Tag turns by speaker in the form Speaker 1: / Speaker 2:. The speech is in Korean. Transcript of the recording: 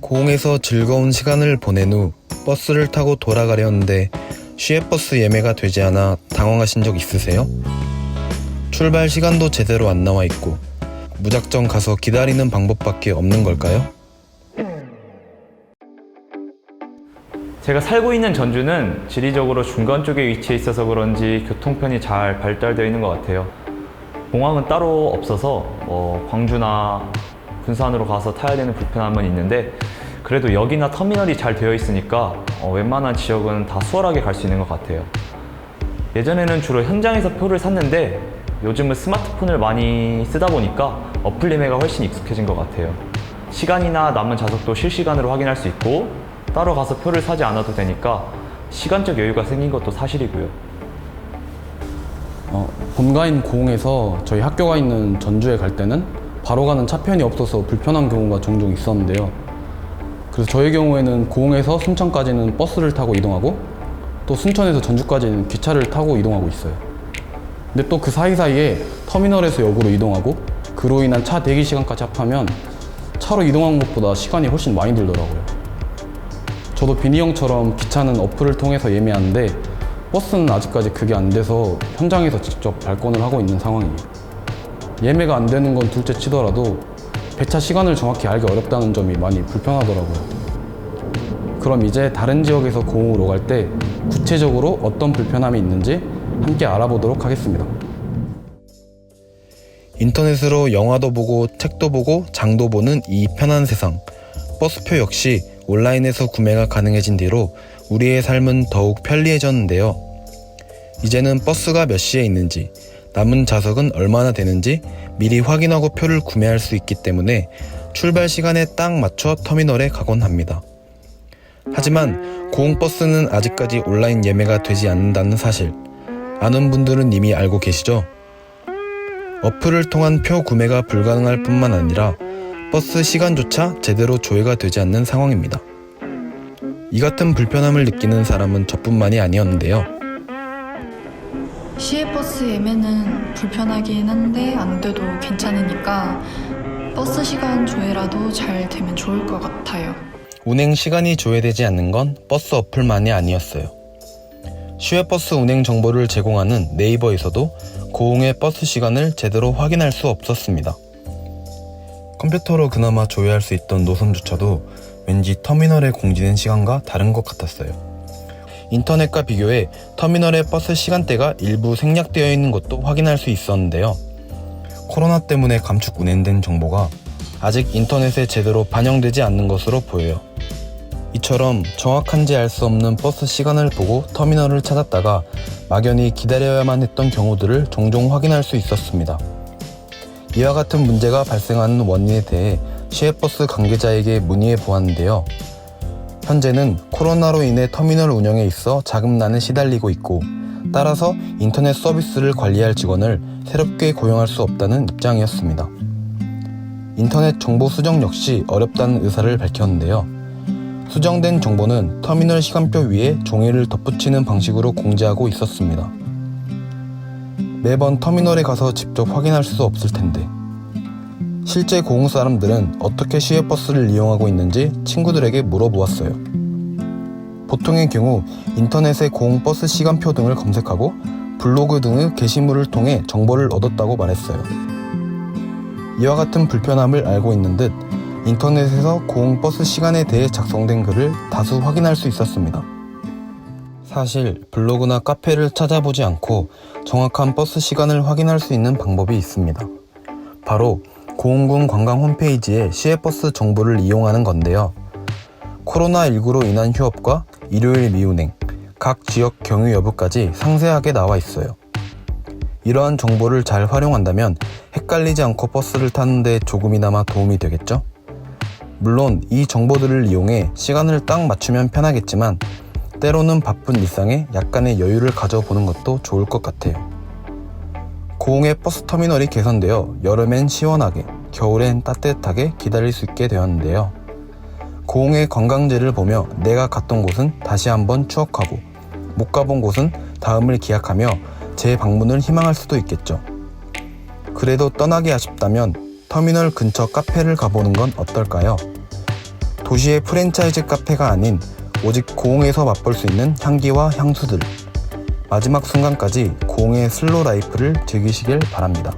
Speaker 1: 고흥에서 즐거운 시간을 보낸 후 버스를 타고 돌아가려는데 시외버스 예매가 되지 않아 당황하신 적 있으세요? 출발 시간도 제대로 안 나와 있고 무작정 가서 기다리는 방법밖에 없는 걸까요?
Speaker 2: 제가 살고 있는 전주는 지리적으로 중간 쪽에 위치해 있어서 그런지 교통편이 잘 발달되어 있는 것 같아요. 공항은 따로 없어서 광주나 군산으로 가서 타야 되는 불편함은 있는데 그래도 역이나 터미널이 잘 되어 있으니까 웬만한 지역은 다 수월하게 갈 수 있는 것 같아요. 예전에는 주로 현장에서 표를 샀는데 요즘은 스마트폰을 많이 쓰다 보니까 어플 예매가 훨씬 익숙해진 것 같아요. 시간이나 남은 좌석도 실시간으로 확인할 수 있고 따로 가서 표를 사지 않아도 되니까 시간적 여유가 생긴 것도 사실이고요.
Speaker 3: 본가인 고흥에서 저희 학교가 있는 전주에 갈 때는 바로 가는 차편이 없어서 불편한 경우가 종종 있었는데요. 그래서 저희 경우에는 고흥에서 순천까지는 버스를 타고 이동하고 또 순천에서 전주까지는 기차를 타고 이동하고 있어요. 근데 또 그 사이사이에 터미널에서 역으로 이동하고 그로 인한 차 대기 시간까지 합하면 차로 이동한 것보다 시간이 훨씬 많이 들더라고요. 저도 비니 형처럼 기차는 어플을 통해서 예매하는데 버스는 아직까지 그게 안 돼서 현장에서 직접 발권을 하고 있는 상황이에요. 예매가 안 되는 건 둘째 치더라도 배차 시간을 정확히 알기 어렵다는 점이 많이 불편하더라고요. 그럼 이제 다른 지역에서 고흥으로 갈 때 구체적으로 어떤 불편함이 있는지 함께 알아보도록 하겠습니다.
Speaker 1: 인터넷으로 영화도 보고 책도 보고 장도 보는 이 편한 세상. 버스표 역시 온라인에서 구매가 가능해진 뒤로 우리의 삶은 더욱 편리해졌는데요. 이제는 버스가 몇 시에 있는지, 남은 좌석은 얼마나 되는지 미리 확인하고 표를 구매할 수 있기 때문에 출발 시간에 딱 맞춰 터미널에 가곤 합니다. 하지만 고흥버스는 아직까지 온라인 예매가 되지 않는다는 사실, 아는 분들은 이미 알고 계시죠? 어플을 통한 표 구매가 불가능할 뿐만 아니라 버스 시간조차 제대로 조회가 되지 않는 상황입니다. 이 같은 불편함을 느끼는 사람은 저뿐만이 아니었는데요.
Speaker 4: 시외버스 예매는 불편하긴 한데 안 돼도 괜찮으니까 버스 시간 조회라도 잘 되면 좋을 것 같아요.
Speaker 1: 운행 시간이 조회되지 않는 건 버스 어플만이 아니었어요. 시외버스 운행 정보를 제공하는 네이버에서도 고흥의 버스 시간을 제대로 확인할 수 없었습니다. 컴퓨터로 그나마 조회할 수 있던 노선조차도 왠지 터미널에 공지된 시간과 다른 것 같았어요. 인터넷과 비교해 터미널의 버스 시간대가 일부 생략되어 있는 것도 확인할 수 있었는데요. 코로나 때문에 감축 운행된 정보가 아직 인터넷에 제대로 반영되지 않는 것으로 보여요. 이처럼 정확한지 알 수 없는 버스 시간을 보고 터미널을 찾았다가 막연히 기다려야만 했던 경우들을 종종 확인할 수 있었습니다. 이와 같은 문제가 발생하는 원인에 대해 시외버스 관계자에게 문의해 보았는데요. 현재는 코로나로 인해 터미널 운영에 있어 자금난에 시달리고 있고 따라서 인터넷 서비스를 관리할 직원을 새롭게 고용할 수 없다는 입장이었습니다. 인터넷 정보 수정 역시 어렵다는 의사를 밝혔는데요. 수정된 정보는 터미널 시간표 위에 종이를 덧붙이는 방식으로 공지하고 있었습니다. 매번 터미널에 가서 직접 확인할 수 없을 텐데 실제 고흥 사람들은 어떻게 시외버스를 이용하고 있는지 친구들에게 물어보았어요. 보통의 경우 인터넷에 고흥버스 시간표 등을 검색하고 블로그 등의 게시물을 통해 정보를 얻었다고 말했어요. 이와 같은 불편함을 알고 있는 듯 인터넷에서 고흥버스 시간에 대해 작성된 글을 다수 확인할 수 있었습니다. 사실 블로그나 카페를 찾아보지 않고 정확한 버스 시간을 확인할 수 있는 방법이 있습니다. 바로 고흥군 관광 홈페이지의 시외버스 정보를 이용하는 건데요. 코로나19로 인한 휴업과 일요일 미운행, 각 지역 경유 여부까지 상세하게 나와 있어요. 이러한 정보를 잘 활용한다면 헷갈리지 않고 버스를 타는 데 조금이나마 도움이 되겠죠? 물론 이 정보들을 이용해 시간을 딱 맞추면 편하겠지만 때로는 바쁜 일상에 약간의 여유를 가져보는 것도 좋을 것 같아요. 고흥의 버스 터미널이 개선되어 여름엔 시원하게, 겨울엔 따뜻하게 기다릴 수 있게 되었는데요. 고흥의 관광지를 보며 내가 갔던 곳은 다시 한번 추억하고 못 가본 곳은 다음을 기약하며 재방문을 희망할 수도 있겠죠. 그래도 떠나기 아쉽다면 터미널 근처 카페를 가보는 건 어떨까요? 도시의 프랜차이즈 카페가 아닌 오직 고흥에서 맛볼 수 있는 향기와 향수들. 마지막 순간까지 고흥의 슬로 라이프를 즐기시길 바랍니다.